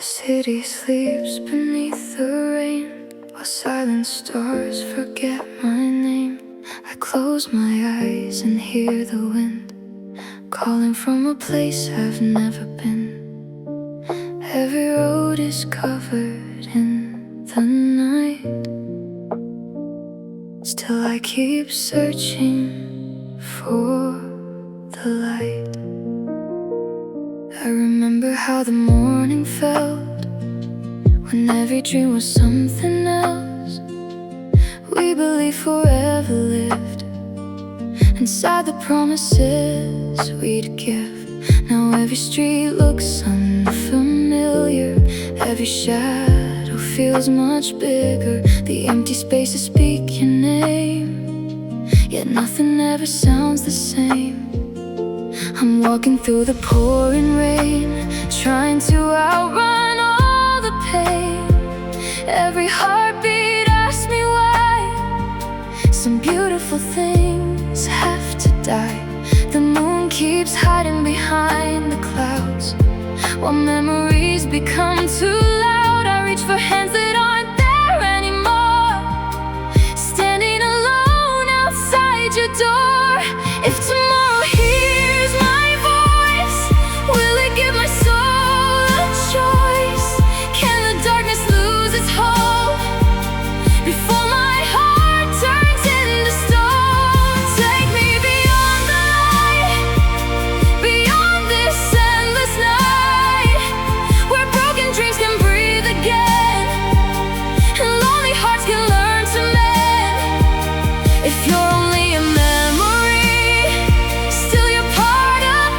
city sleeps beneath the rain, while silent stars forget my name. I close my eyes and hear the wind calling from a place I've never been. Every road is covered in the night, still I keep searching for the light. I remember how the morning felt when every dream was something else. We believed forever lived inside the promises we'd give. Now every street looks unfamiliar, every shadow feels much bigger. The empty spaces speak your name, yet nothing ever sounds the same. I'm walking through the pouring rain, trying to outrun all the pain. Every heartbeat asks me why some beautiful things have to die. The moon keeps hiding behind the clouds, while memories become too loud. I reach for hands that aren't there anymore, standing alone outside your door. If tomorrow hears my voice, will it give my soul a choice? Can the darkness lose its hold before my heart turns into stone? Take me beyond the light, beyond this endless night, where broken dreams can breathe again, and lonely hearts can learn to mend. If you're only a memory, still you're part of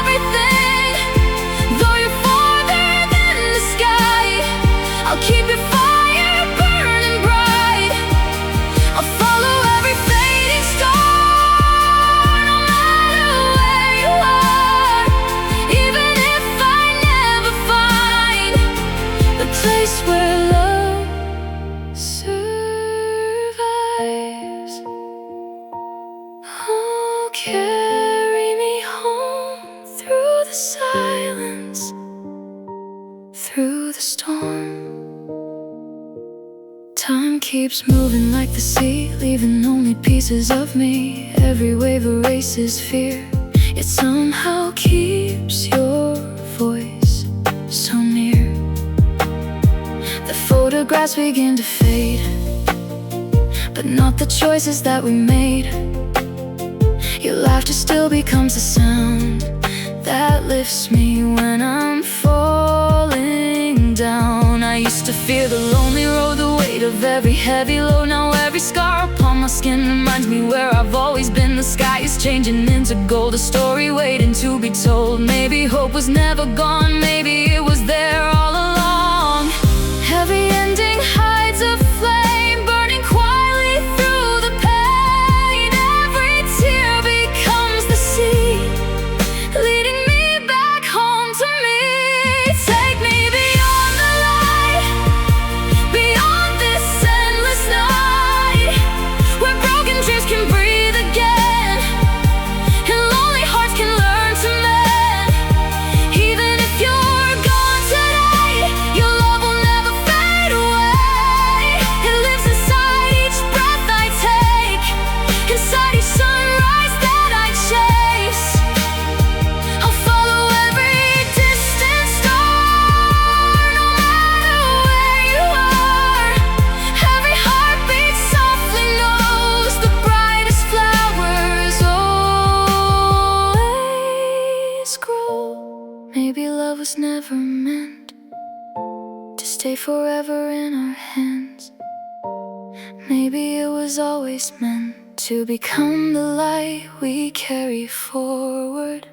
everything. Though you're farther than the sky, I'll keep your fire burning bright. I'll follow every fading star, no matter where you are. Even if I never find the place where love survives, oh, carry me home through the silence, through the storm. Time keeps moving like the sea, leaving only pieces of me. Every wave erases fear, yet somehow keeps your voice so near. The photographs begin to fade, but not the choices that we made. Your laughter still becomes the sound that lifts me when I'm falling down. I used to fear the lonely road, the weight of every heavy load. Now every scar upon my skin reminds me where I've always been. The sky is changing into gold, a story waiting to be told. Maybe hope was never gone, maybe it was there all along. Every ending hides a flame, burning quietly through the pain. Every tear becomes the sea, leading me back home to me. Take me beyond the light, beyond this endless night, where broken dreams can breathe again, and lonely hearts can learn to mend. Even if you're gone today, your love will never fade away. It lives inside each breath I take, inside each sunrise that I chase. I'll follow every distant star, no matter where you are. Every heartbeat softly knows the brightest flowers always grow. Maybe love was never meant to stay forever in our hands. Maybe it was always meant to become the light we carry forward.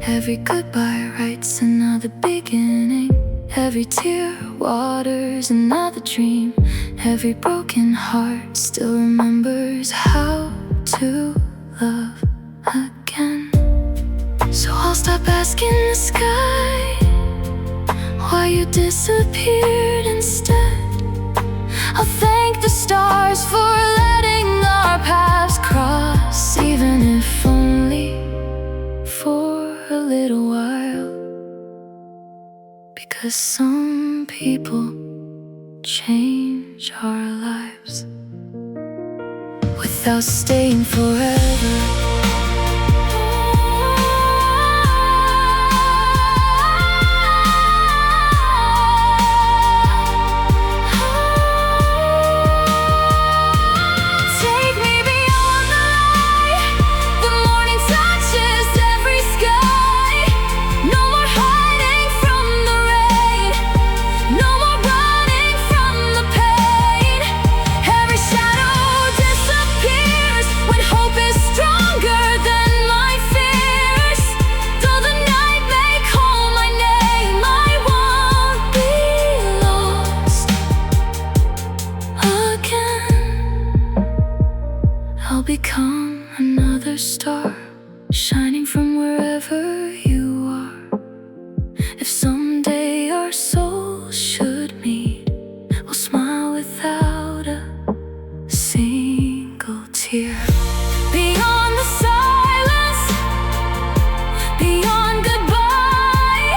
Every goodbye writes another beginning, every tear waters another dream. Every broken heart still remembers how to love again. So I'll stop asking the sky why you disappeared instead. I'll thank the stars for letting our paths cross, even if only for a little while. Because some people change our lives without staying forever. I'll become another star, shining from wherever you are. If someday our souls should meet, we'll smile without a single tear. Beyond the silence, beyond goodbye,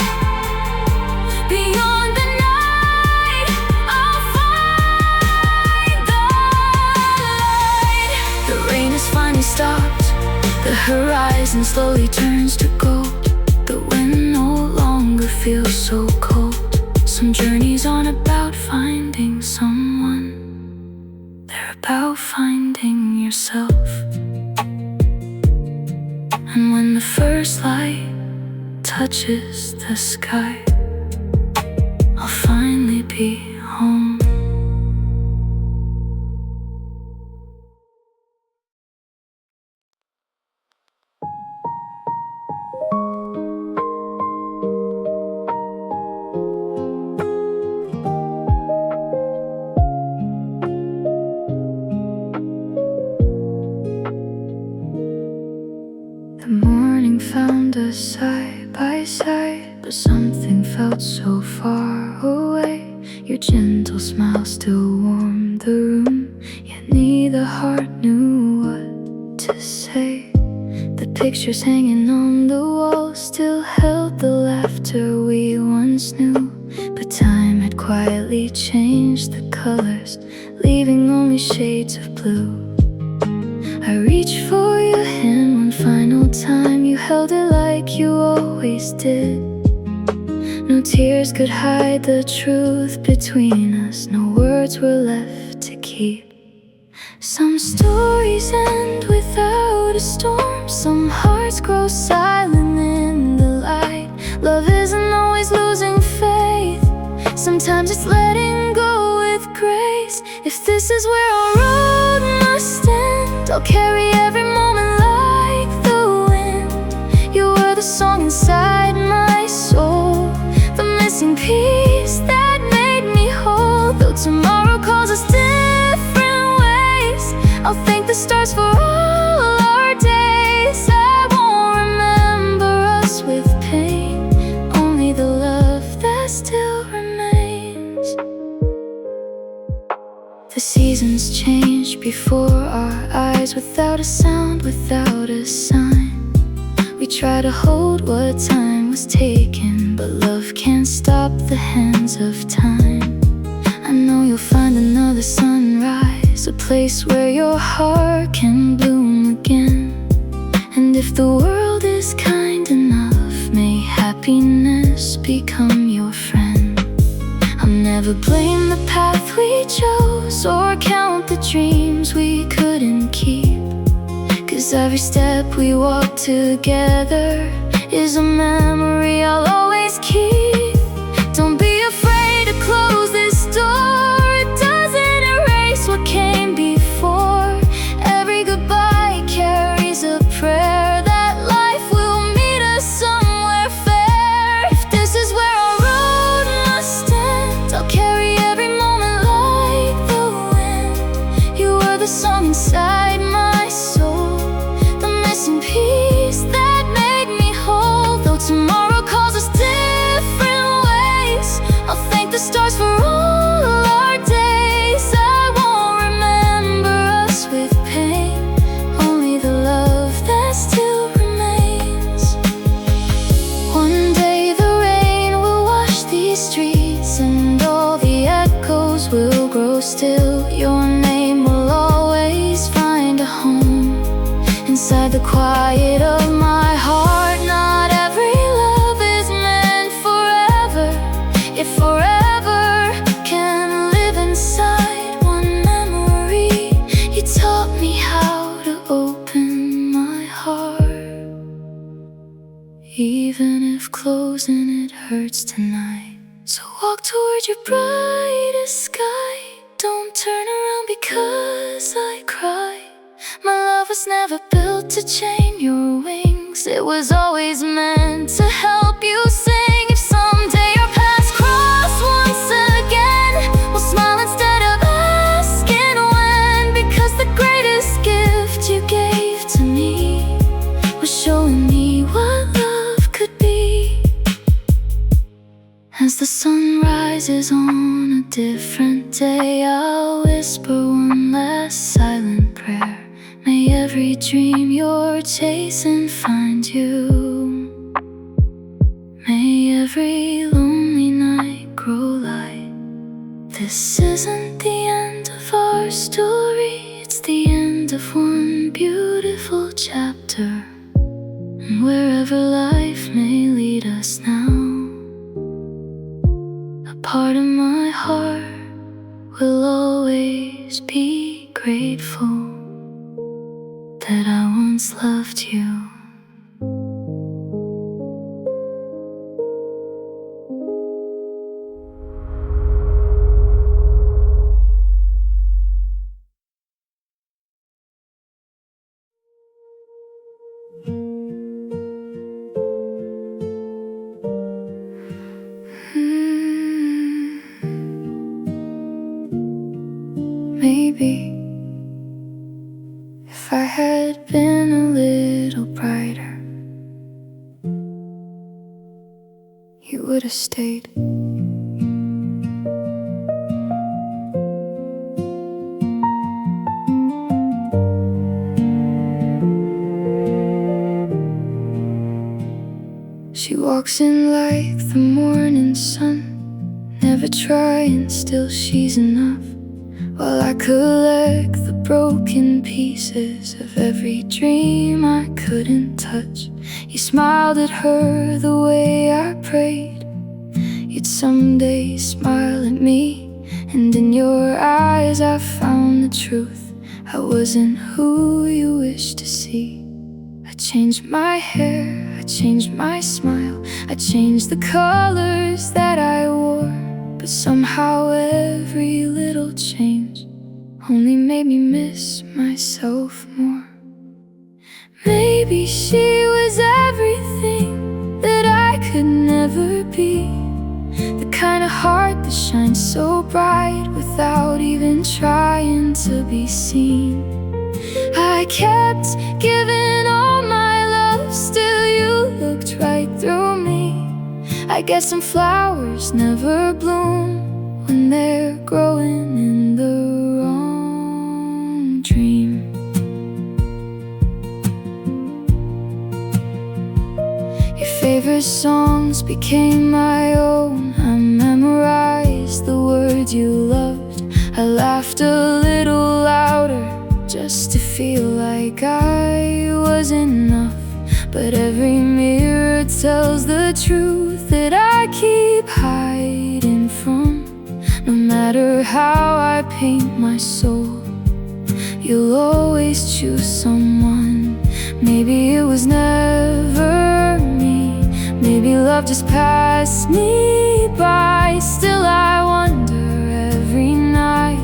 beyond the night, I'll find the light. The rain has finally stopped, the horizon slowly turns to gold. The wind no longer feels so cold. Some journeys aren't about finding someone, they're about finding yourself. And when the first light touches the sky, I'll finally be home. The morning found us side by side, but something felt so far away. Your gentle smile still warmed the room, yet neither heart knew what to say. The pictures hanging on the wall still held the laughter we once knew, but time had quietly changed the colors, leaving only shades of blue. I reached for your hand one final time. You held it like you always did. No tears could hide the truth between us. No words were left to keep. Some stories end without a storm. Some hearts grow silent in the light. Love isn't always losing faith. Sometimes it's letting go with grace. If this is where our road must end, I'll carry every moment like the wind. You were the song inside my soul, the missing piece that made me whole. Though tomorrow calls us different ways, I'll thank the stars for all our days. I won't remember us with pain, only the love that still remains. The seasons changed before our eyes, without a sound, without a sign. We try to hold what time was taken, but love can't stop the hands of time. I know you'll find another sunrise, a place where your heart can bloom again. And if the world is kind enough, may happiness become your friend. I'll never blame the path we chose, or count the dreams we couldn't keep. 'Cause every step we walk together is a memory I'll always keep. Don't be afraid to close this door, it doesn't erase what came before. Every goodbye carries a prayer that life will meet us somewhere fair. If this is where our road must end, I'll carry every moment like the wind. You were the song inside my soul, the missing piece that made me whole. Though tomorrow calls us different ways, I'll thank the stars for all our days. I won't remember us with pain, only the love that still remains. One day the rain will wash these streets, and quiet of my heart. Not every love is meant forever. If forever can live inside one memory, you taught me how to open my heart. Even if closing it hurts tonight, so walk toward your brightest sky. Don't turn around because I cry. My love was never built to chain your wings. It was always meant to help you sing. If someday our paths cross once again, we'll smile instead of asking when. Because the greatest gift you gave to me was showing me what love could be. As the sun rises on a different day, I'll whisper one last silent prayer. May every dream you're chasing find you. May every lonely night grow light. This isn't the end of our story, it's the end of one beautiful chapter. And wherever life may lead us now, a part of my heart will always be grateful that I once loved you. Maybe if I had been a little brighter, you would have stayed. She walks in like the morning sun, never trying, still she's enough. While I collect the broken pieces of every dream I couldn't touch, you smiled at her the way I prayed you'd someday smile at me. And in your eyes I found the truth. I wasn't who you wished to see. I changed my hair, I changed my smile, I changed the colors that I wore. But somehow every little change only made me miss myself more. Maybe she was everything that I could never be, the kind of heart that shines so bright without even trying to be seen. I kept giving all my love, still you looked right through me. I guess some flowers never bloom when they're growing in the wrong dream. Your favorite songs became my own. I memorized the words you loved. I laughed a little louder just to feel like I was enough. But every mirror tells the truth that I keep hiding from. No matter how I paint my soul, you'll always choose someone. Maybe it was never me, maybe love just passed me by. Still I wonder every night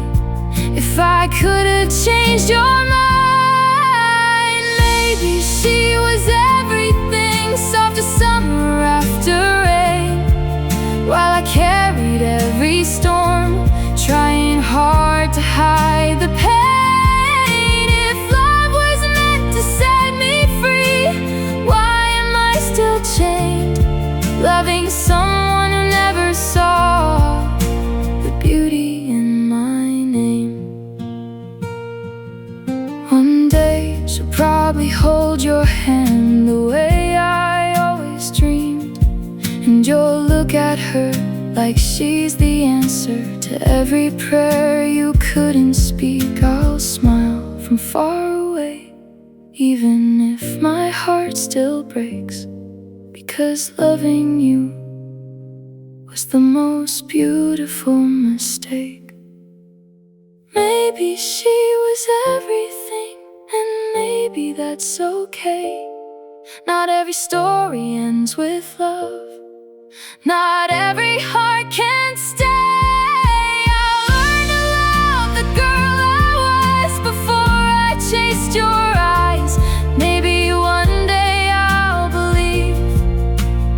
if I could have changed your mind. Maybe she was everything, soft as summer after rain, while I carried every storm, trying hard to hide the pain. If love was meant to set me free, why am I still chained, loving someone who never saw the beauty in my name? One day she'll probably hold your hand the way I always dreamed, and you'll look at her like she's the answer to every prayer you couldn't speak. I'll smile from far away, even if my heart still breaks, because loving you was the most beautiful mistake. Maybe she was everything, and maybe that's okay. Not every story ends with love, not every heart can stay. I learned to love the girl I was before I chased your eyes. Maybe one day I'll believe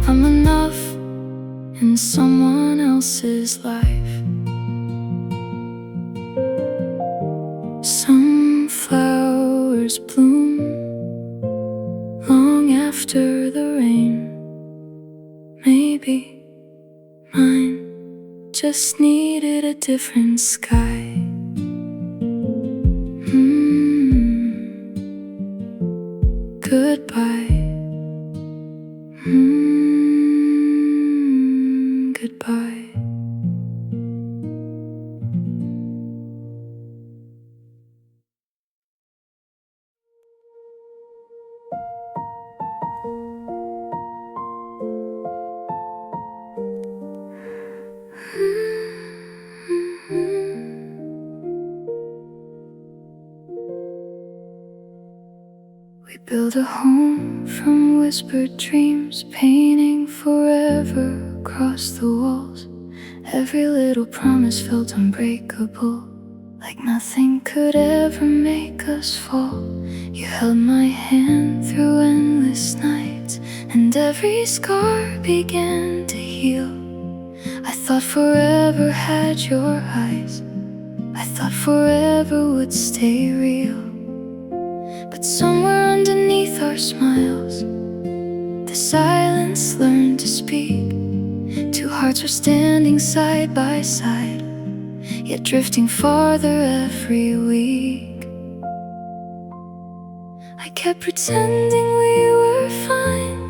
I'm enough in someone else's life. Some flowers bloom long after the rain. Maybe mine just needed a different sky. Goodbye. Goodbye. We built a home from whispered dreams, painting forever across the walls. Every little promise felt unbreakable, like nothing could ever make us fall. You held my hand through endless nights, and every scar began to heal. I thought forever had your eyes, I thought forever would stay real. But somewhere underneath our smiles, the silence learned to speak. Two hearts were standing side by side, yet drifting farther every week. I kept pretending we were fine,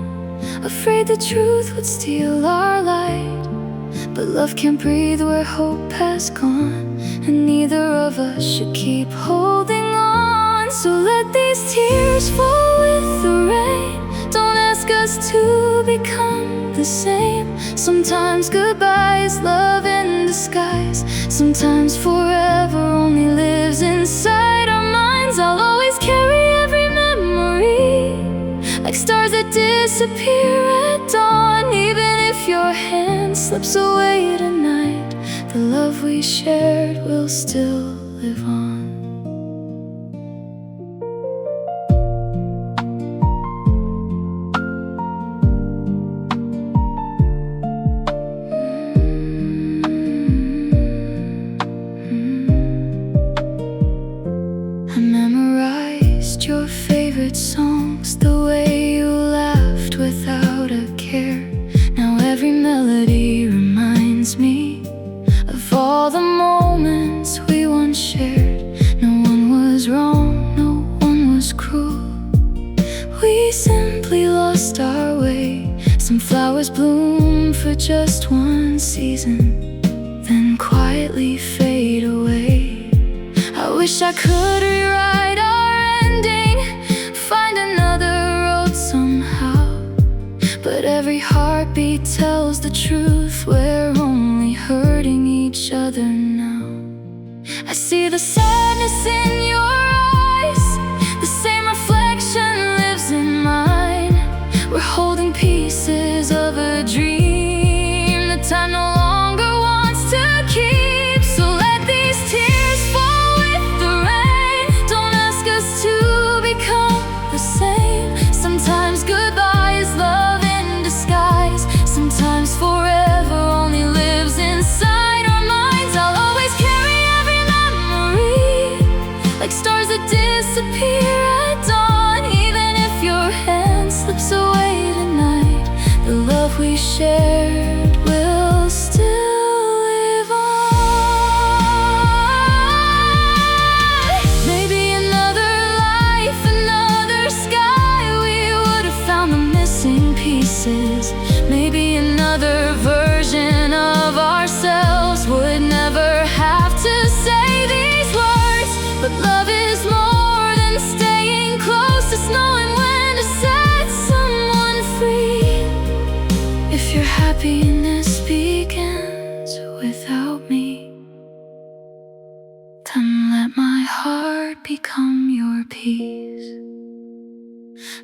afraid the truth would steal our light. But love can't breathe where hope has gone, and neither of us should keep holding on. So let these tears fall with the rain. Don't ask us to become the same. Sometimes goodbye is love in disguise. Sometimes forever only lives inside our minds. I'll always carry every memory, like stars that disappear at dawn. Even if your hand slips away tonight, the love we shared will still live on. Your favorite songs, the way you laughed without a care. Now every melody reminds me of all the moments we once shared. No one was wrong, no one was cruel. We simply lost our way. Some flowers bloom for just one season, then quietly fade away. I wish I could rewrite our ending, find another road somehow. But every heartbeat tells the truth, we're only hurting each other now. I see the sadness in your eyes, the same reflection lives in mine. We're holding pieces of a dream that time no longer wants to keep. So let these tears fall with the rain. Don't ask us to become the same. Sometimes goodbye is love in disguise. Sometimes forever only lives inside our minds. I'll always carry every memory, like stars that disappear at dawn. Even if your hand slips away tonight, the love we shared will still live on. Maybe another life, another sky, we would have found the missing pieces. Maybe another version of ourselves would never have to say these words. But love is more than staying close to happiness begins without me, then let my heart become your peace.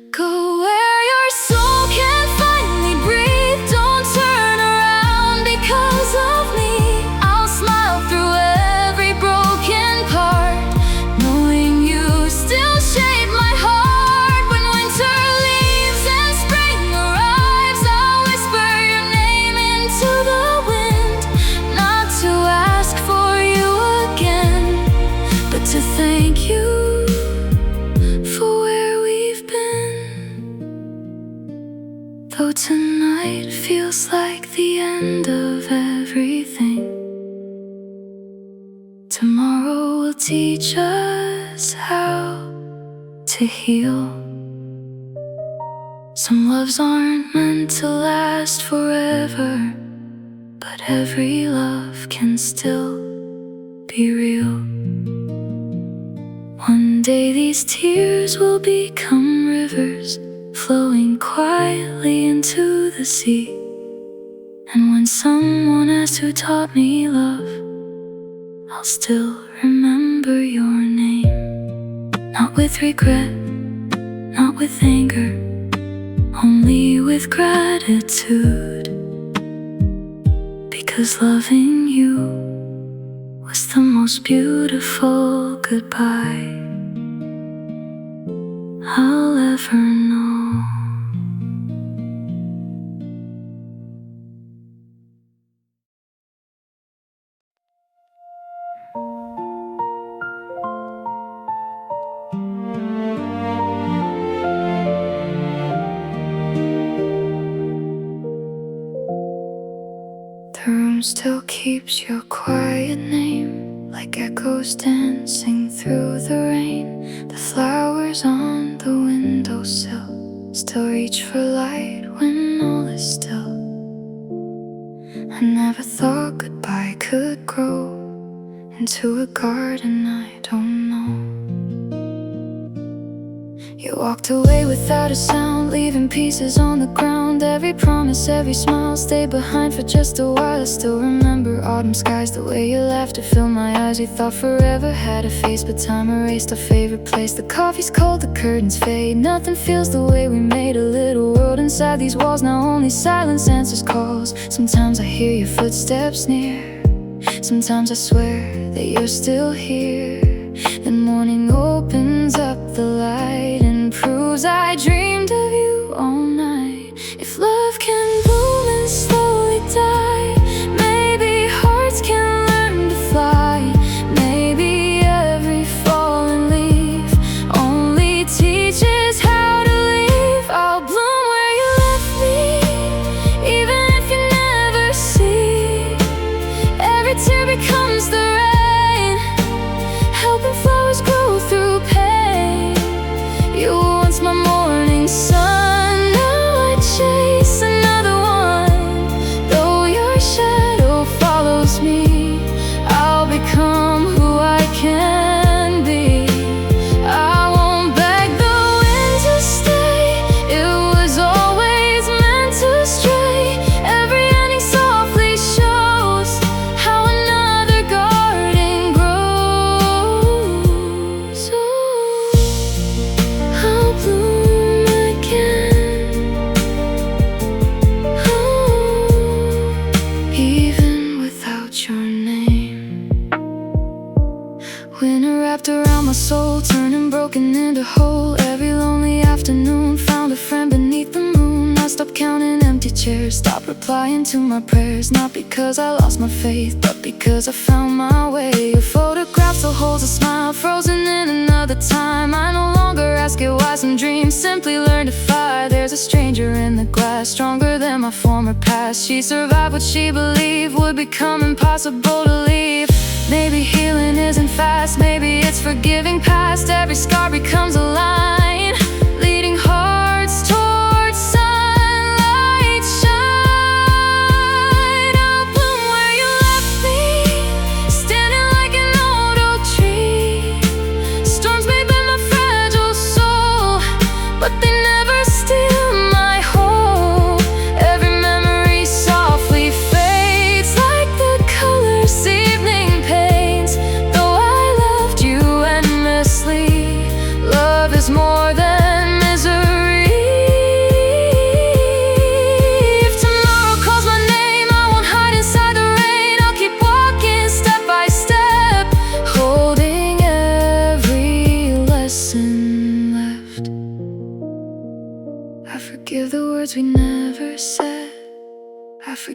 Go where your soul can finally breathe. Don't turn around because of me. I'll smile through every broken part, knowing you still shape my heart. When winter leaves and spring arrives, I'll whisper your name into the wind, not to ask for you again, but to thank you for where we've been. Though tonight feels like the end of everything, tomorrow will teach us how to heal. Some loves aren't meant to last forever, but every love can still be real. One day these tears will become rivers, flowing quietly into the sea. And when someone asks who taught me love, I'll still remember your name. Not with regret, not with anger, only with gratitude. Because loving you was the most beautiful goodbye I'll ever know. The room still keeps your quiet name, like echoes dancing through the rain. The flowers on the windowsill still reach for light when all is still. I never thought goodbye could grow into a garden I don't know. You walked away without a sound, leaving pieces on the ground. Every promise, every smile stayed behind for just a while. I still remember autumn skies, the way you laughed to fill my eyes. We thought forever had a face, but time erased our favorite place. The coffee's cold, the curtains fade, nothing feels the way we made a little world inside these walls. Now only silence answers calls. Sometimes I hear your footsteps near, sometimes I swear that you're still here. Then morning opens up the light and proves I dreamed of you all night. If love can bloom and slowly die, maybe hearts can learn to fly. Maybe every fallen leaf only teaches how to leave. I'll bloom where you left me, even if you never see. Every tear becomes the rain, helping flowers grow through pain. You were once my morning sun, now I chase another one. Though your shadow follows me, I'll become who I can be. I won't beg the wind to stay, it was always meant to stray. Every ending softly shows how another garden grows. I'll bloom again, even without your name. Winter wrapped around my soul, turning broken into whole. Every lonely afternoon found a friend beneath the moon. I stopped counting empty chairs, stopped replying to my prayers. Not because I lost my faith, but because I found my way. A photograph still holds a smile, frozen in another time. I no longer ask it why. Some dreams simply learn to fly. There's a stranger in the glass, stronger than my former past. She survived what she believed would become impossible to leave. Maybe healing isn't fast, maybe it's forgiving past. Every scar becomes a line, leading hearts towards sunlight shine. I'll bloom where you left me, standing like an old oak tree. Storms may bend my fragile soul, but they never steal my hope. Every memory soft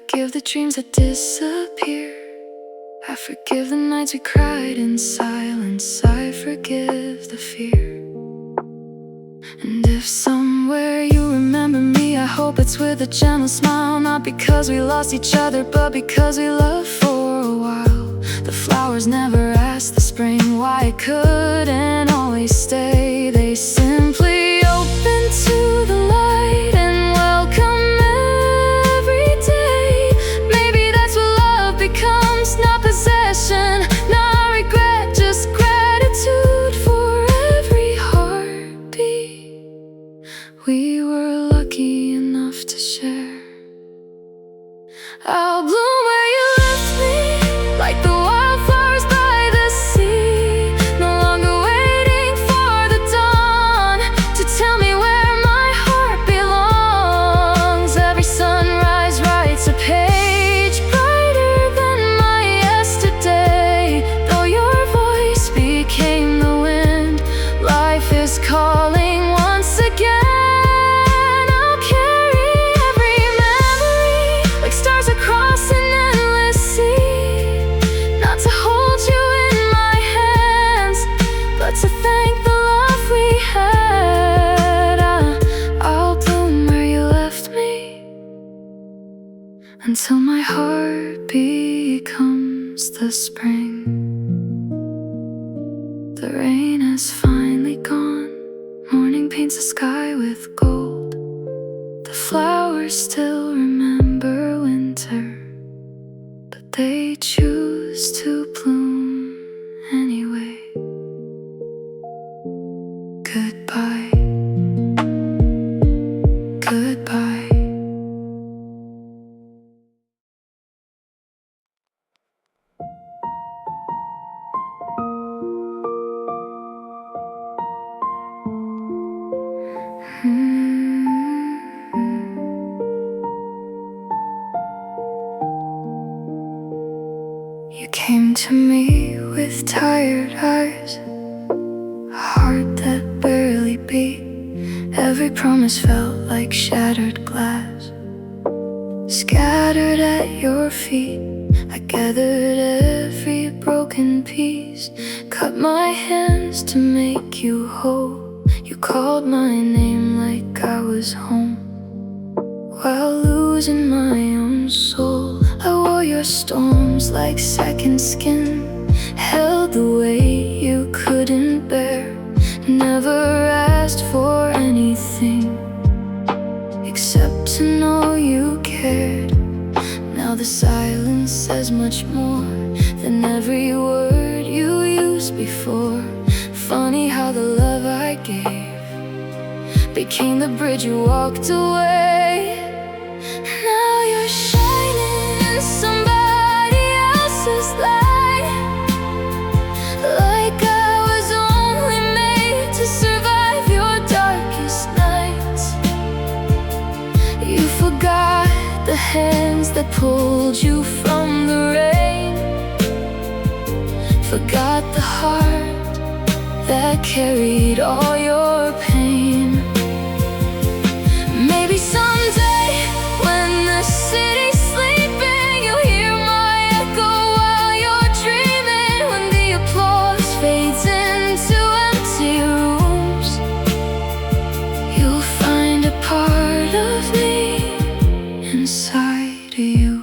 forgive the dreams that disappear. I forgive the nights we cried in silence. I forgive the fear. And if somewhere you remember me, I hope it's with a gentle smile. Not because we lost each other, but because we loved for a while. The flowers never asked the spring why it couldn't always stay. They simply opened to the light and welcome every day. Maybe that's what love becomes, not possession, not regret, just gratitude for every heartbeat we were lucky enough to share. I'll bloom where you left me, like the wildflowers by the sea. No longer waiting for the dawn to tell me where my heart belongs. Every sunrise writes a page brighter than my yesterday. Though your voice became the wind, life is calling once again. Across an endless sea, not to hold you in my hands, but to thank the love we had. I'll bloom where you left me, until my heart becomes the spring. The rain has finally gone, morning paints the sky with gold. The flowers still remember winter, but they choose to bloom anyway. Goodbye, goodbye. You came to me with tired eyes, a heart that barely beat. Every promise felt like shattered glass, scattered at your feet. I gathered every broken piece, cut my hands to make you whole. You called my name like I was home, while losing my own soul. I wore your storms like second skin, held the weight you couldn't bear. Never asked for anything except to know you cared. Now the silence says much more than every word you used before. Funny how the love I gave became the bridge you walked away. Now you're shining in somebody else's light, like I was only made to survive your darkest nights. You forgot the hands that pulled you from the rain, forgot the heart that carried all your pain. Maybe someday, when the city's sleeping, you'll hear my echo while you're dreaming. When the applause fades into empty rooms, you'll find a part of me inside of you.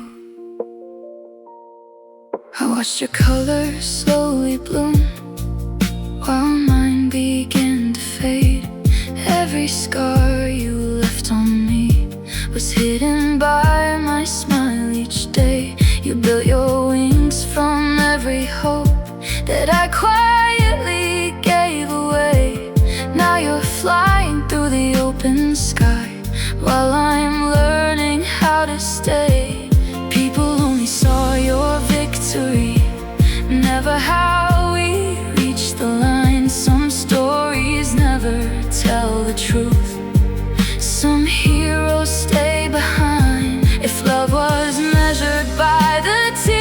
I watched your colors slowly bloom, while mine began to fade. Every scar you left on me was hidden by my smile each day. You built your wings from every hope that I quietly gave away. Now you're flying through the open sky, while I'm learning how to stay. People only saw your victory, never how we reached the line. Some stories never tell the truth, some heroes stay behind. If love was measured by the tears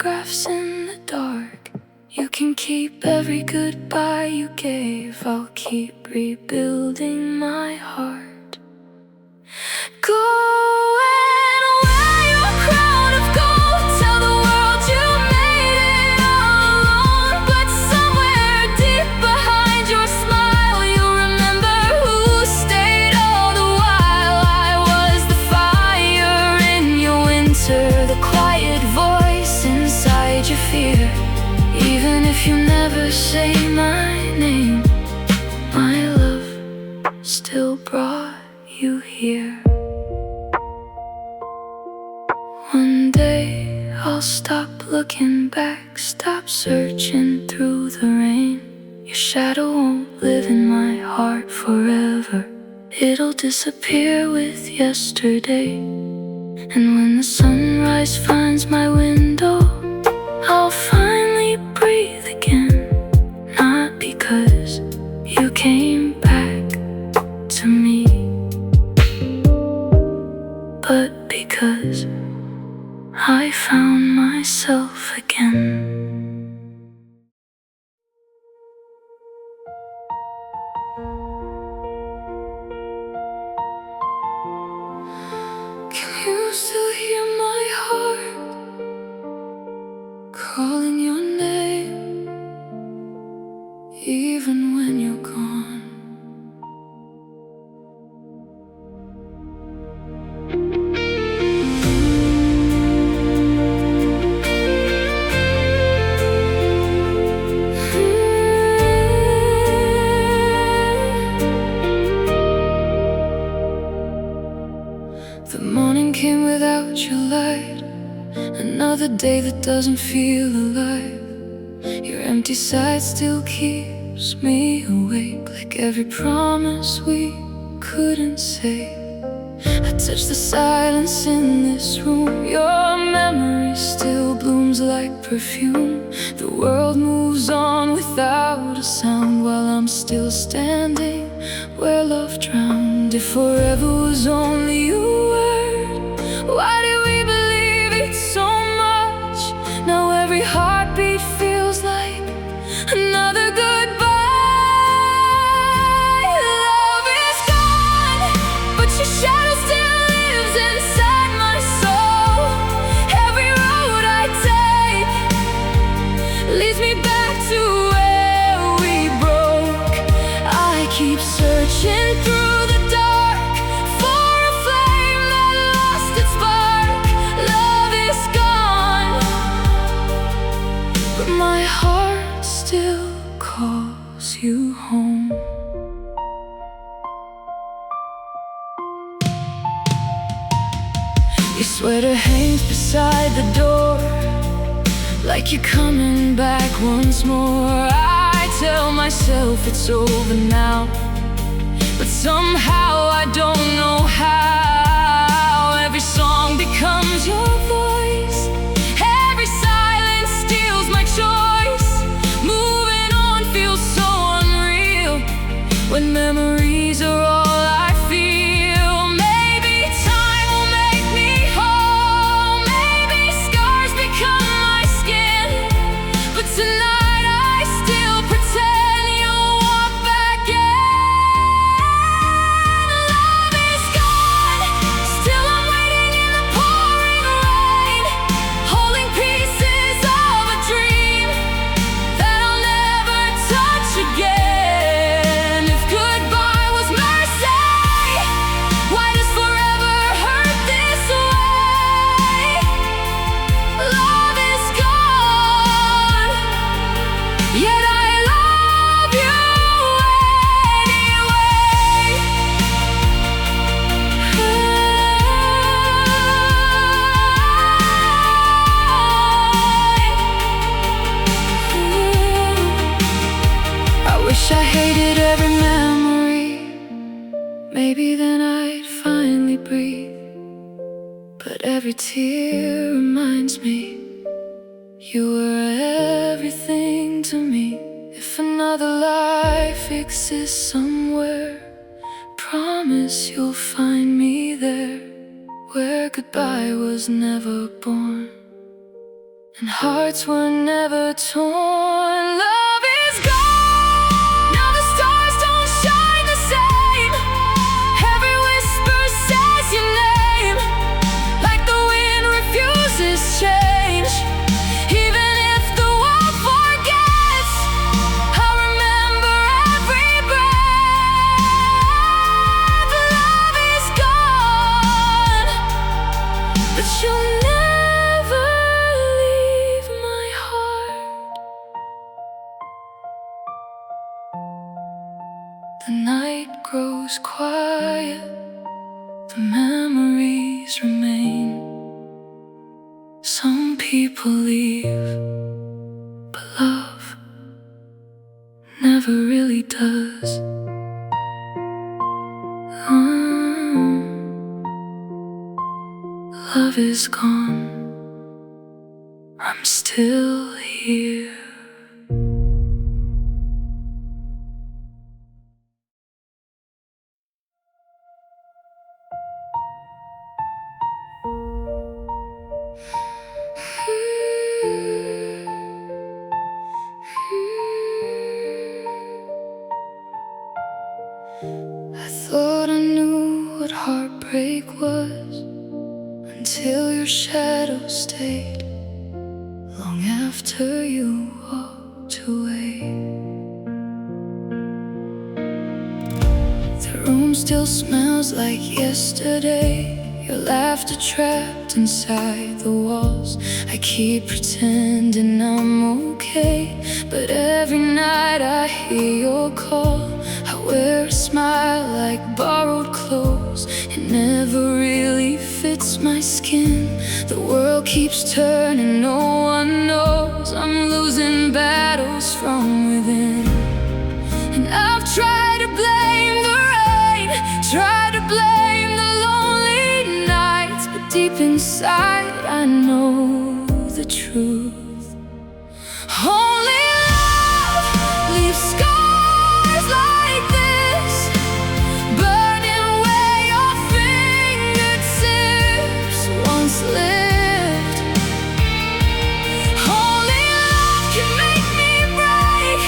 photographs in the dark. You can keep every goodbye you gave. I'll keep rebuilding my heart. Go and wear your crown of gold. Tell the world you made it all alone. But somewhere deep behind your smile, you'll remember who stayed all the while. I was the fire in your winter, the quiet voice inside your fear. Even if you never say my name, my love still brought you here. One day I'll stop looking back, stop searching through the rain. Your shadow won't live in my heart forever. It'll disappear with yesterday. And when the sunrise finds my window, I'll finally breathe again. Not because you came back to me, but because I found myself again. Can you still hear my heart calling your name, even when you're gone? The morning came without your light, another day that doesn't feel alive. Your empty side still keeps me awake, like every promise we couldn't say. I touch the silence in this room. Your memory still blooms like perfume. The world moves on without a sound, while I'm still standing where love drowned. If forever was only a word, why did we believe it so much? Now every heartbeat feels like another goodbye. Love is gone, but your shadow still lives inside my soul. Every road I take leads me back to where we broke. I keep searching through the dark for a flame that lost its spark. Love is gone, but my heart still calls you home. Your sweater hangs beside the door, like you're coming back once more. I tell myself it's over now, but somehow I don't know how. Every song becomes your voice, every silence steals my choice. Moving on feels so unreal when memories are all I feel. Maybe time will make me whole, maybe scars become my skin, but tonight I still pretend you'll walk back in. Love is gone, still I'm waiting in the pouring rain, holding pieces of a dream that I'll never touch again. If goodbye was mercy, why does forever hurt this way? Love is gone, yet I love you anyway. I wish I hated every memory, maybe then I'd finally breathe. But every tear reminds me you were everything to me. If another life exists somewhere, promise you'll find me there, where goodbye was never born and hearts were never torn. Love is gone. Now the stars don't shine the same. Every whisper says your name, like the wind refuses change. Even if the world forgets, I remember every breath. Love is gone, but you'll never leave my heart. The night grows quiet, the memories remain. Some people leave, but love never really does. Love is gone, I'm still here. I thought I knew what heartbreak was, until your shadow stayed long after you walked away. The room still smells like yesterday, your laughter trapped inside the walls. I keep pretending I'm okay, but every night I hear your call. I wear a smile like borrowed clothes, it never really fits my skin. The world keeps turning, no one knows I'm losing battles from within. And I've tried to blame the rain, tried to blame the lonely nights, but deep inside I know the truth. Only love leaves scars like this, burning where your fingertips once lived. Only love can make me break.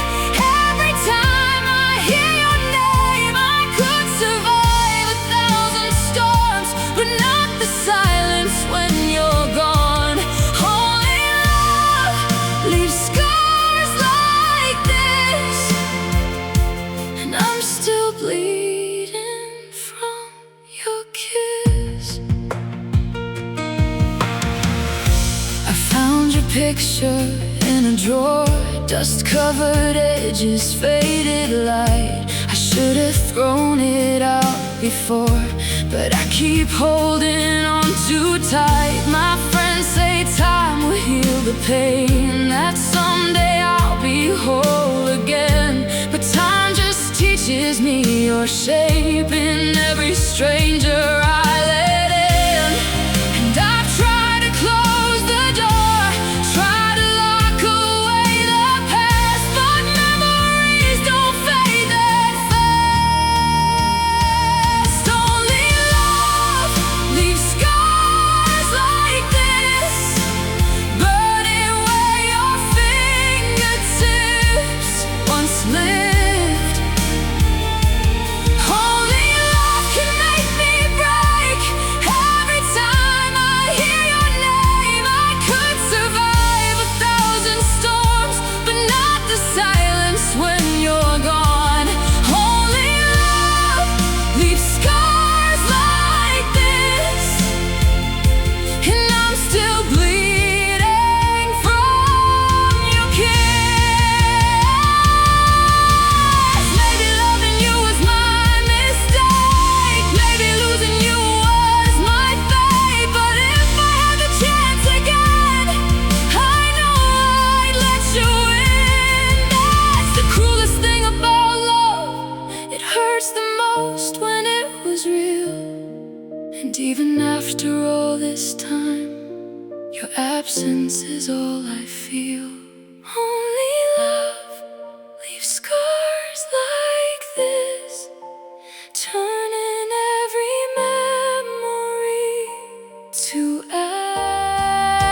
Every time I hear your name, I could survive 1,000 storms, but not the silence when you're gone. Only love leaves scars like this, and I'm still bleeding from your kiss. I found your picture in a drawer, dust-covered edges, faded light. I should have thrown it out before, but I keep holding on too tight. My friends say time will heal the pain, that someday I'll be whole again. But time just teaches me you're shaping every stranger I let in. And I've tried to close the door, tried to lock away the past, but memories don't fade that fast. Only love leaves scars like this, burning where your fingertips once lived. Only love can make me break. Every time I hear your name, I could survive 1,000 storms, but not the silence when you're gone. Only love leaves scars like this, and I'm still bleeding from your kiss. Maybe loving you was my mistake, maybe losing you was my fate, but if I had the chance again, I know I'd let you in. That's the cruelest thing about love, it hurts the most when it was real. And even after all this time, your absence is all I feel. Only love leaves scars like this, turning every memory to ash.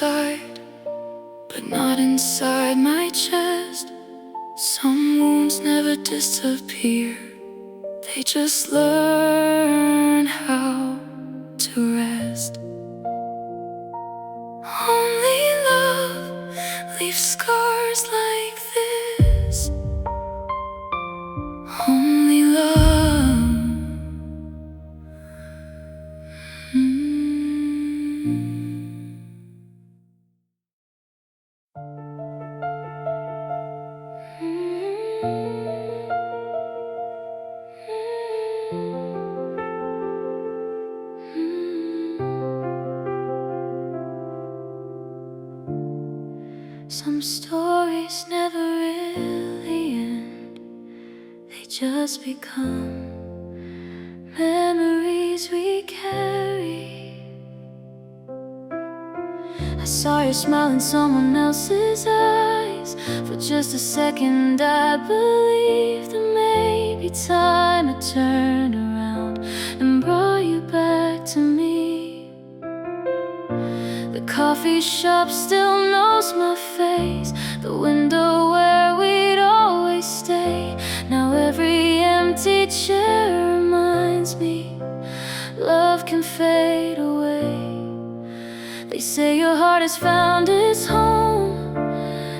outside, but not inside my chest. Some wounds never disappear, they just learn how to rest. Only love leaves scars like this. Only love. Some stories never really end, they just become memories we carry. I saw your smile in someone else's eyes. For just a second I believed that maybe time had turned around and brought you back to me. The coffee shop still knows my face, the window where we'd always stay. Now every empty chair reminds me love can fade away. They say your heart has found its home,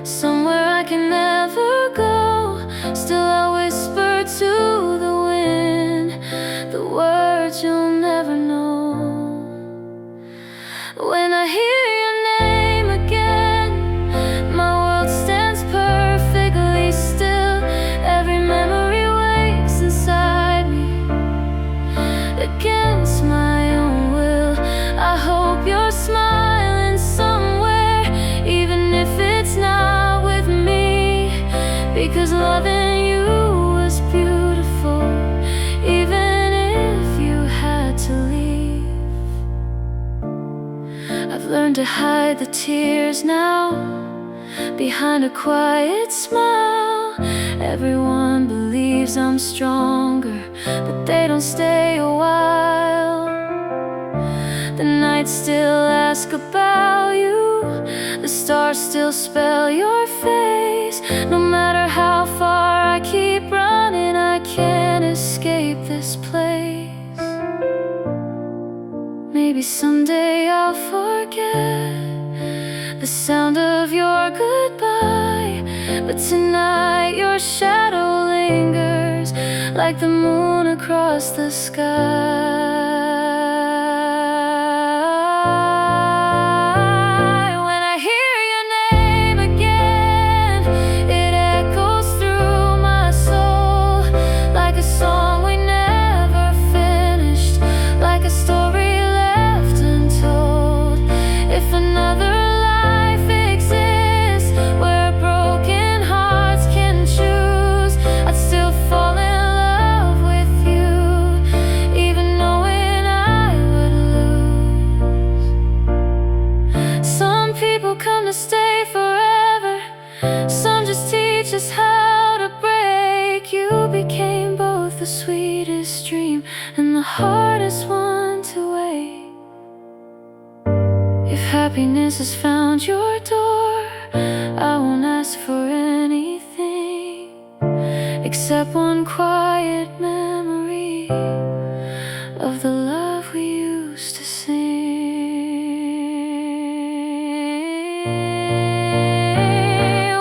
somewhere I can never go. Still I whisper to the wind the words you'll never know. When I hear your name again, my world stands perfectly still. Every memory wakes inside me against my own will. I hope you're smiling somewhere, even if it's not with me, because loving you was beautiful, even if you had to leave. I've learned to hide the tears now behind a quiet smile. Everyone believes I'm stronger, but they don't stay a while. The nights still ask about you, the stars still spell your face. No matter how far I keep running, I can't escape this place. Maybe someday I'll forget the sound of your goodbye, but tonight your shadow lingers like the moon across the sky. When I hear your name again, it echoes through my soul like a song we never finished, like a story left untold. If another life exists where broken hearts can choose, I'd still fall in love with you, even knowing I would lose. Some people come to stay forever, some just teach us how to break. You became both the sweetest dream and the hardest one to wake. If happiness has found your door, I won't ask for anything except one quiet memory of the love we used to sing.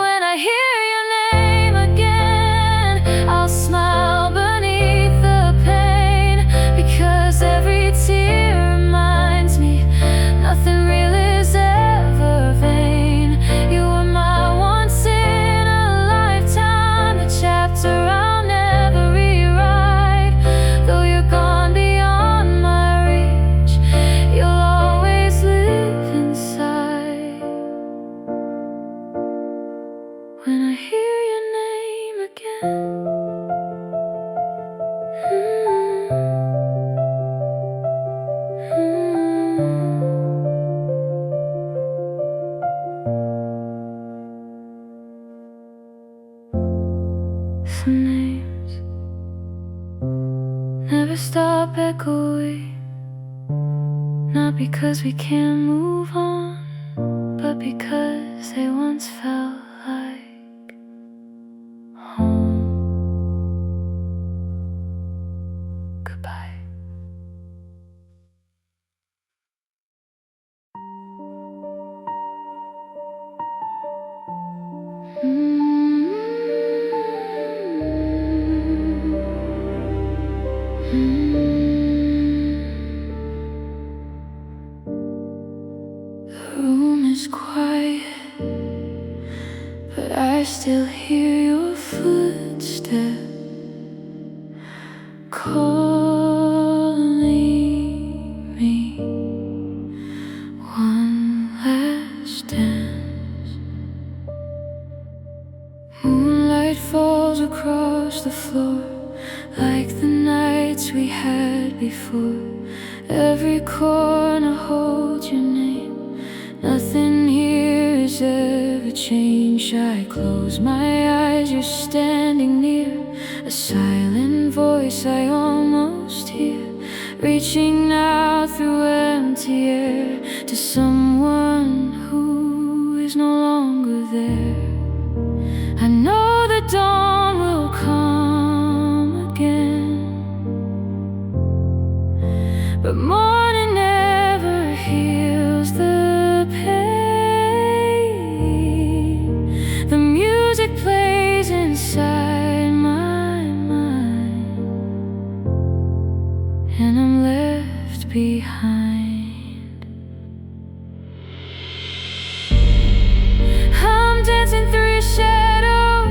When I hear your name again, I'll smile beneath the pain, because every tear reminds me nothing real is ever vain. You were my once in a lifetime, a chapter I'll never rewrite. Though you're gone beyond my reach, you'll always live inside. When I hear your name again, some names never stop echoing, not because we can't move on, but because they once felt like home. Goodbye. The room is quiet, but I still hear your footsteps calling me. One last dance. Moonlight falls across the floor like the nights we had before. Every corner holds your name. Nothing here has ever changed. I close my eyes, you're standing near. A silent voice I almost hear, reaching out through empty air to someone who is no longer there. I know the dawn will come again, but morning never heals the pain. The music plays inside my mind, and I'm left behind. I'm dancing through your shadow,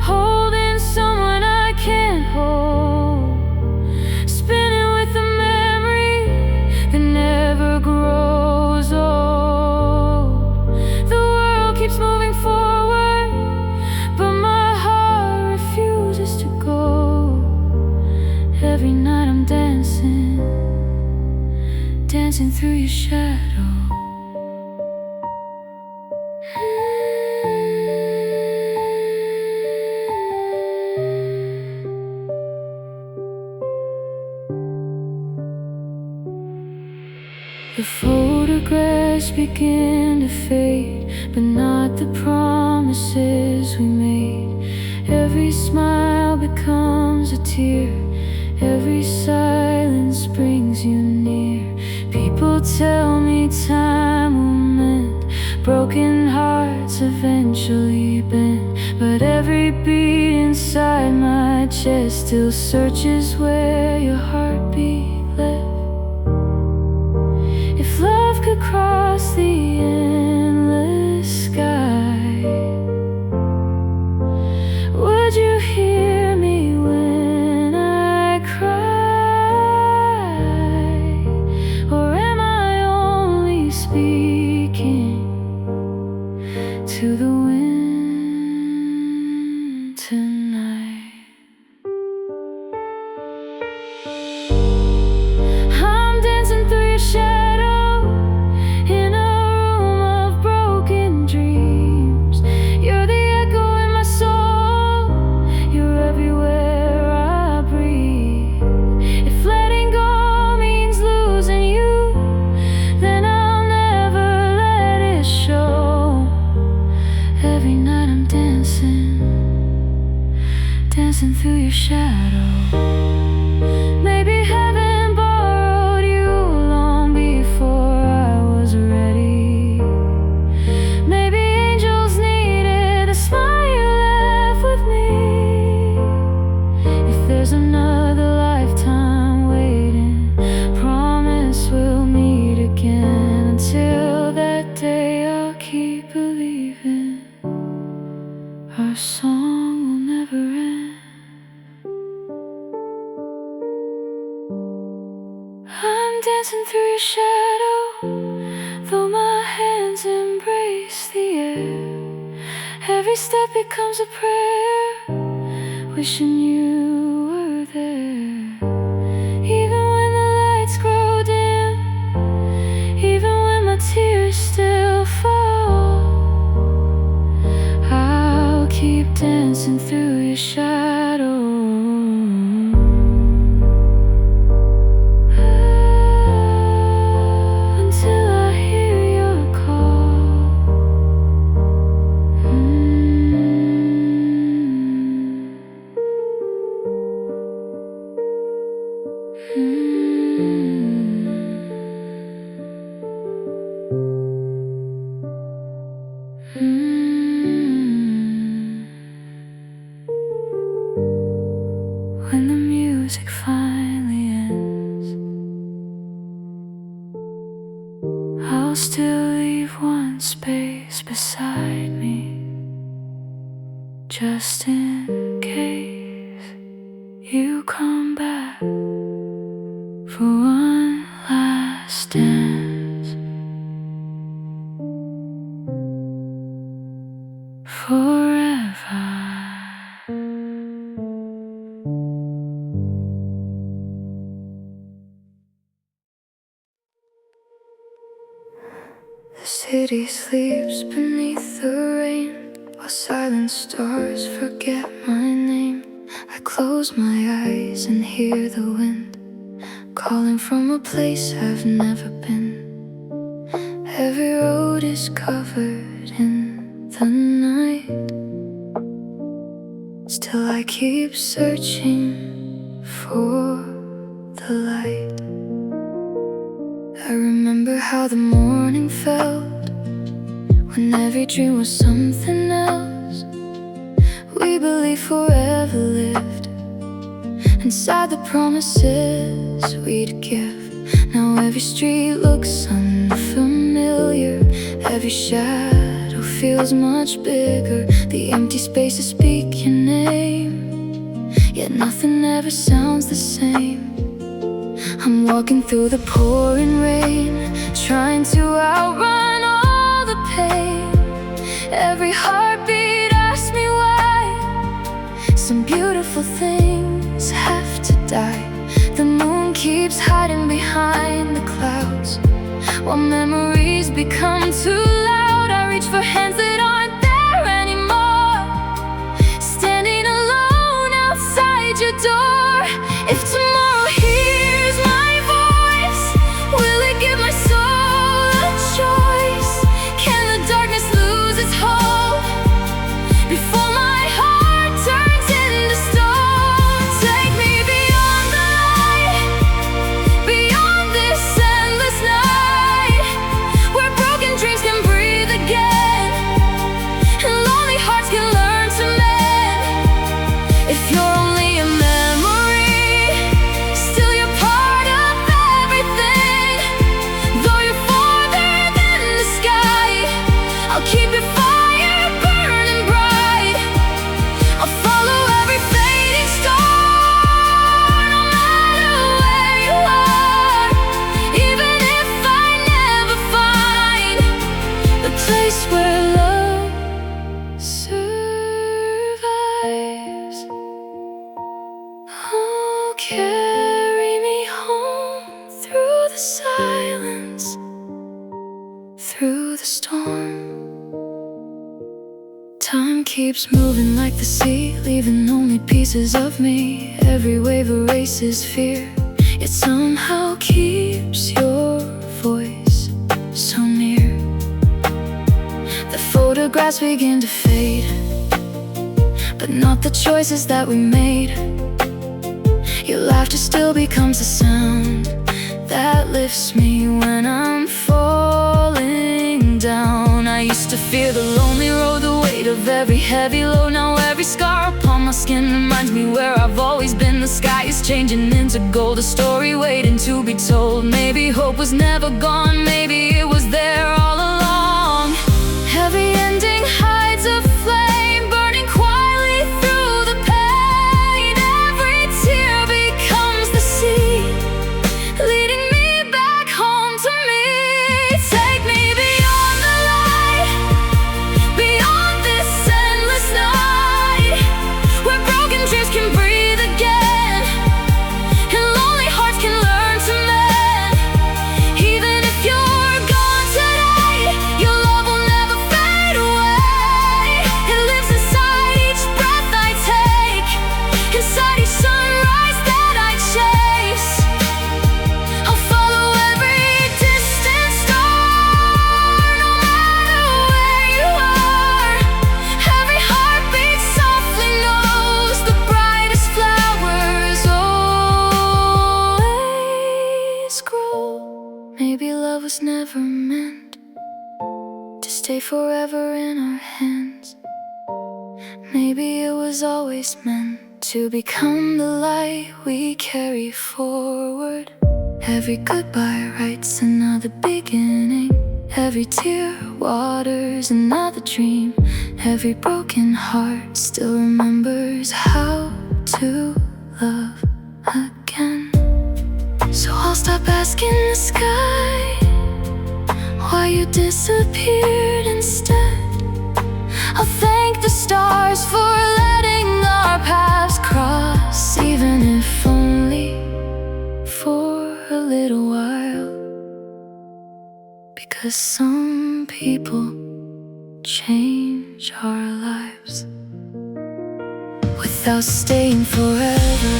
holding someone I can't hold, spinning with a memory that never grows old. The world keeps moving forward, but my heart refuses to go. Every night I'm dancing, dancing through your shadow. The photographs begin to fade, but not the promises we made. Every smile becomes a tear, every silence brings you near. People tell me time will mend, broken hearts eventually bend, but every beat inside my chest still searches where your heartbeat left. If love could cross the endless sky, would you hear me when I cry? Or am I only speaking to the wind tonight? I'm dancing through your shadow in a room of broken dreams. You're the echo in my soul, you're everywhere I breathe. If letting go means losing you, then I'll never let it show. Every night I'm dancing, dancing through your shadow. Maybe heaven borrowed you long before I was ready. Maybe angels needed a smile you left with me. If there's another lifetime waiting, promise we'll meet again. Until that day I'll keep believing our song will never end. I'm dancing through your shadow, though my hands embrace the air. Every step becomes a prayer, wishing you were there. Even when the lights grow dim, even when my tears still fall, I'll keep dancing through your shadow. Until I hear your call. When the music finally ends, I'll still leave one space beside me, just in case you come back for one last dance. Forever. The city sleeps beneath the rain, while silent stars forget my name. I close my eyes and hear the wind calling from a place I've never been. Every road is covered in the night, still I keep searching for the light. I remember how the morning felt when every dream was something else. We believed forever lived inside the promises we'd give. Now every street looks unfamiliar, every shadow feels much bigger. The empty spaces speak your name, yet nothing ever sounds the same. I'm walking through the pouring rain, trying to outrun all the pain. Every heartbeat asks me why some beautiful things have to die. The moon keeps hiding behind the clouds, while memories become too loud. I reach for hands that aren't there anymore, standing alone outside your door. If tomorrow hears my voice, will it give my soul a choice? Can the darkness lose its hold before my heart turns into stone? Take me beyond the light, beyond this endless night, where broken dreams can breathe again and lonely hearts can learn to mend. If you're only a memory, still you're part of everything. Though you're farther than the sky, I'll keep your fire burning bright. I'll follow every fading star, no matter where you are. Even if I never find the place where love survives, oh, carry me home through the silence, through the storm. Time keeps moving like the sea, leaving only pieces of me. Every wave erases fear, yet somehow keeps your voice so near. The photographs begin to fade, but not the choices that we made. Your laughter still becomes the sound that lifts me when I'm falling down. I used to fear the lonely road, the weight of every heavy load. Now every scar upon my skin reminds me where I've always been. The sky is changing into gold, a story waiting to be told. Maybe hope was never gone, maybe it was there all along. Every ending hides a flame, burning quietly through the pain. Every tear becomes the sea, leading me back home to me. Take me beyond the light, beyond this endless night, where broken dreams can breathe again and lonely hearts can learn to mend. Even if you're gone today, stay forever in our hands. Maybe it was always meant to become the light we carry forward. Every goodbye writes another beginning. Every tear waters another dream. Every broken heart still remembers how to love again. So I'll stop asking the sky why you disappeared instead. I'll thank the stars for letting our paths cross, even if only for a little while. Because some people change our lives without staying forever.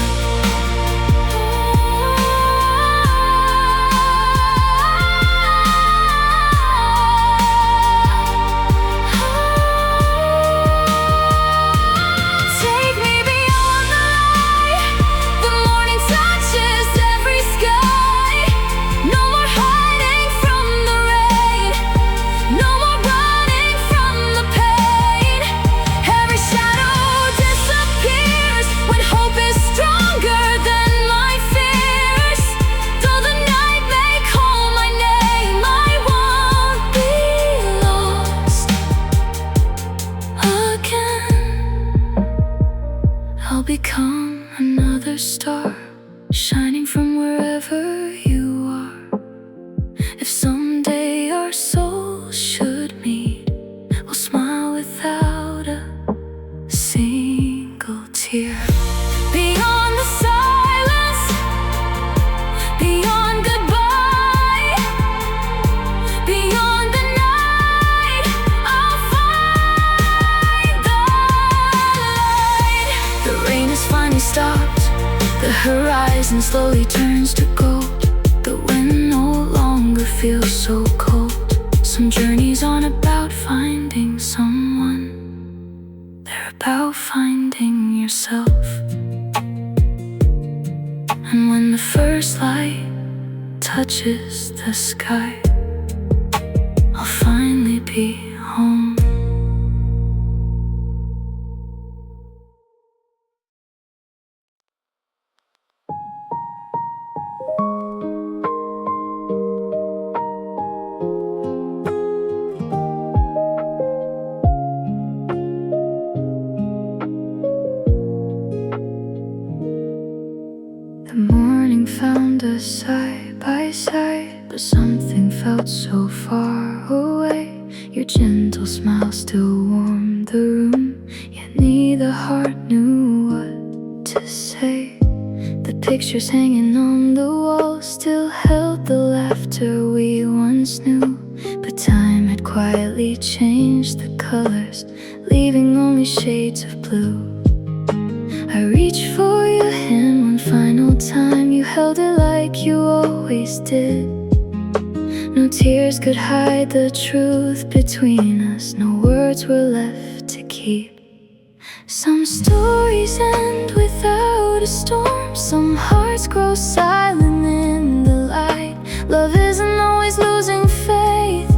I'll become another star, shining from wherever you are. If someday our souls should meet, we'll smile without a single tear. Beyond the silence, beyond goodbye, beyond the night, I'll find the light. The rain has finally stopped, the horizon slowly turns to gold. The wind no longer feels so cold. Some journeys aren't about finding someone, they're about finding yourself. And when the first light touches the sky, I'll finally be home. The morning found us side by side, but something felt so far away. Your gentle smile still warmed the room, yet neither heart knew what to say. The pictures hanging on the wall still held the laughter we once knew, but time had quietly changed the colors, leaving only shades of blue. I reached for your hand one final time. You held it like you always did. No tears could hide the truth between us. No words were left to keep. Some stories end without a storm. Some hearts grow silent in the light. Love isn't always losing faith.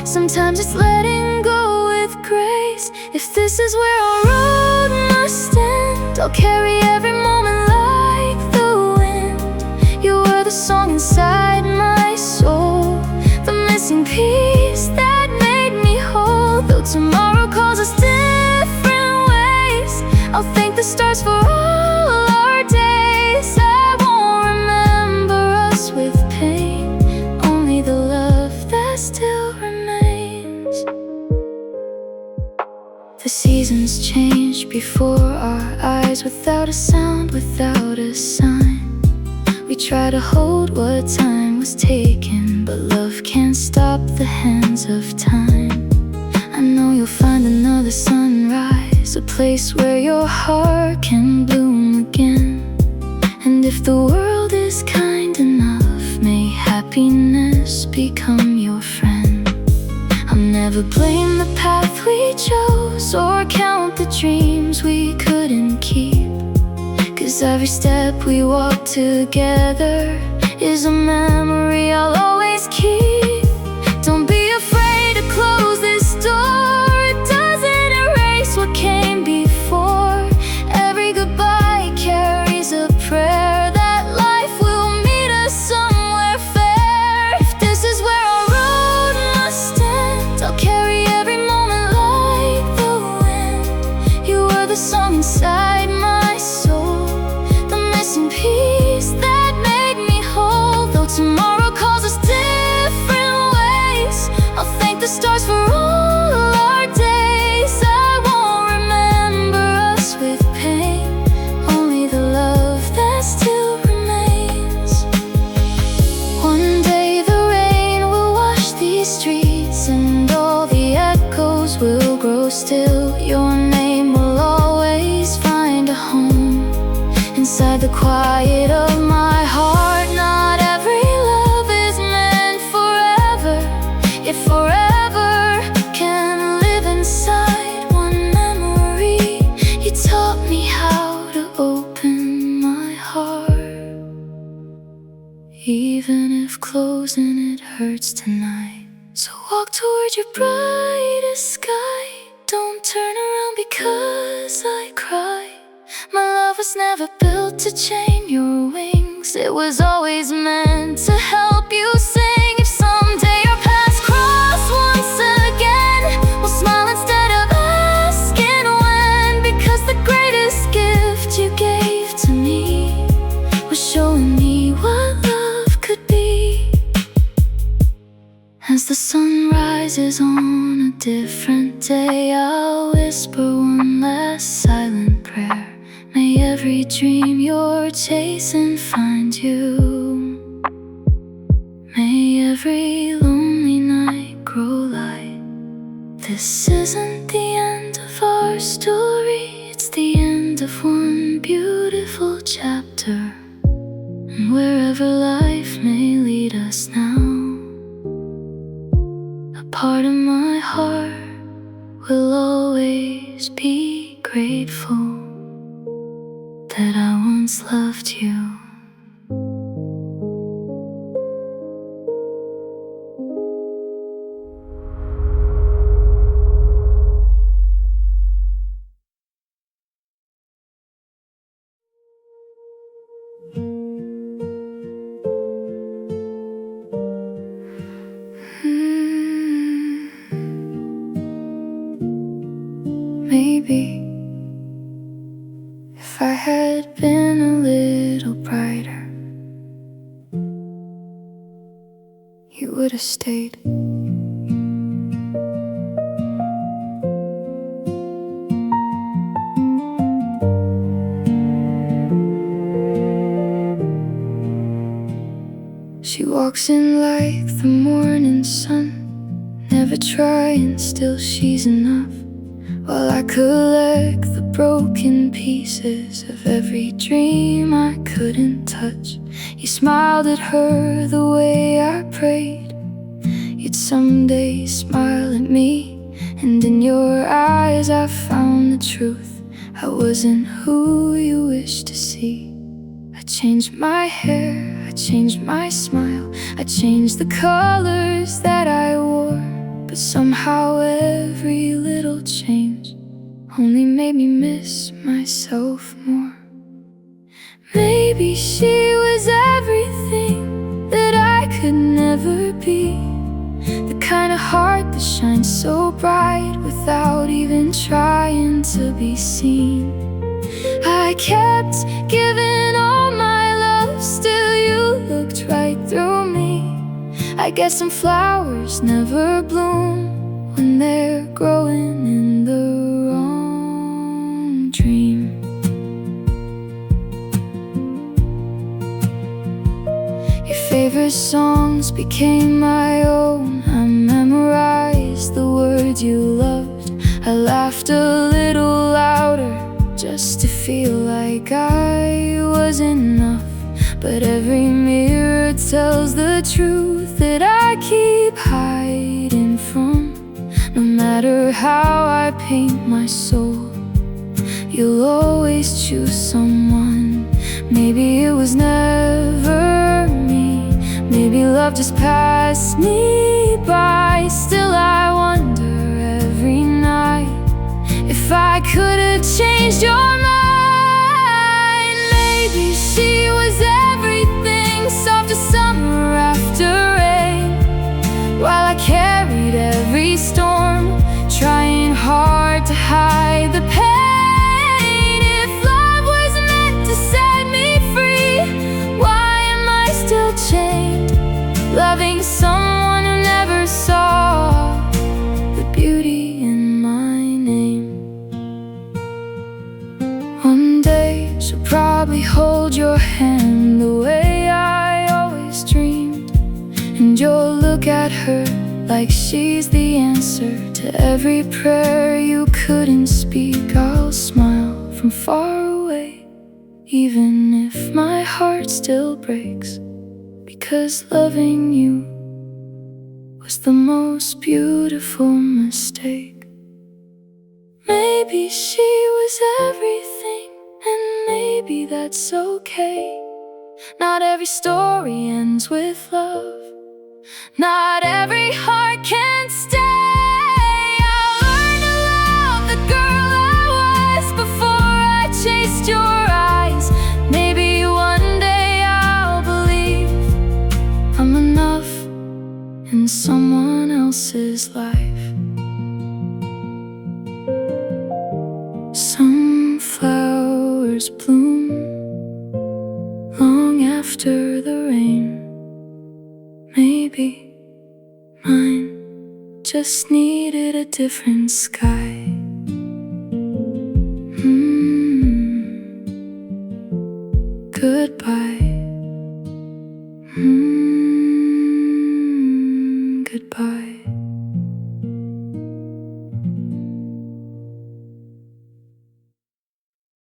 Sometimes it's letting go with grace. If this is where our road must end, I'll carry every moment like the wind. You were the song inside my soul, the missing piece that made me whole. Though tomorrow calls us different ways, I'll thank the stars for all our days. I won't remember us with pain, only the love that still remains. The seasons change before our eyes, without a sound, without a sign. We try to hold what time was taken, but love can't stop the hands of time. I know you'll find another sunrise, a place where your heart can bloom again. And if the world is kind enough, may happiness become your friend. I'll never blame the path we chose, or count the dreams we couldn't keep. 'Cause every step we walk together is a memory I'll always keep. Don't be afraid to close this go still, your name will always find a home inside the quiet of my heart. Not every love is meant forever, yet forever can live inside one memory. You taught me how to open my heart, even if closing it hurts tonight. So walk toward your brightest sky. Don't turn around because I cry. My love was never built to chain your wings. It was always meant to help you sing. If someday our paths cross once again, we'll smile instead of asking when. Because the greatest gift you gave to me was showing me what love could be. As the sun rises on a different day, I'll whisper one last silent prayer. May every dream you're chasing find you. May every lonely night grow light. This isn't the end of our story, it's the end of one beautiful chapter. And wherever life may lead us now, a part of my heart will always be grateful that I once loved you. Maybe if I had been a little brighter, you would have stayed. She walks in like the morning sun, never trying, still she's enough. While I collect the broken pieces of every dream I couldn't touch, you smiled at her the way I prayed you'd someday smile at me. And in your eyes I found the truth. I wasn't who you wished to see. I changed my hair, I changed my smile, I changed the colors that I wore. But somehow every little change only made me miss myself more. Maybe she was everything that I could never be, the kind of heart that shines so bright without even trying to be seen. I kept giving all my love, still you looked right through me. I guess some flowers never bloom when they're growing in the wrong dream. Your favorite songs became my own. I memorized the words you loved. I laughed a little louder just to feel like I was enough. But every mirror tells the truth that I keep hiding from. No matter how I paint my soul, you'll always choose someone. Maybe it was never me, maybe love just passed me by. Still I wonder every night if I could have changed your mind. Maybe she was everything, soft as summer after rain, while I carried every storm, trying hard to hide the pain. If love was meant to set me free, why am I still chained, loving someone who never saw the beauty in my name? One day she'll probably hold your hand the way I always dreamed, and you'll look at her like she's the answer to To every prayer you couldn't speak, I'll smile from far away, even if my heart still breaks, because loving you was the most beautiful mistake. Maybe she was everything, and maybe that's okay. Not every story ends with love, not every heart can stay. I'll learn to love the girl I was before I chased your eyes. Maybe one day I'll believe I'm enough in someone else's life. Some flowers bloom long after the rain. Maybe mine just needed a different sky. Goodbye. Goodbye.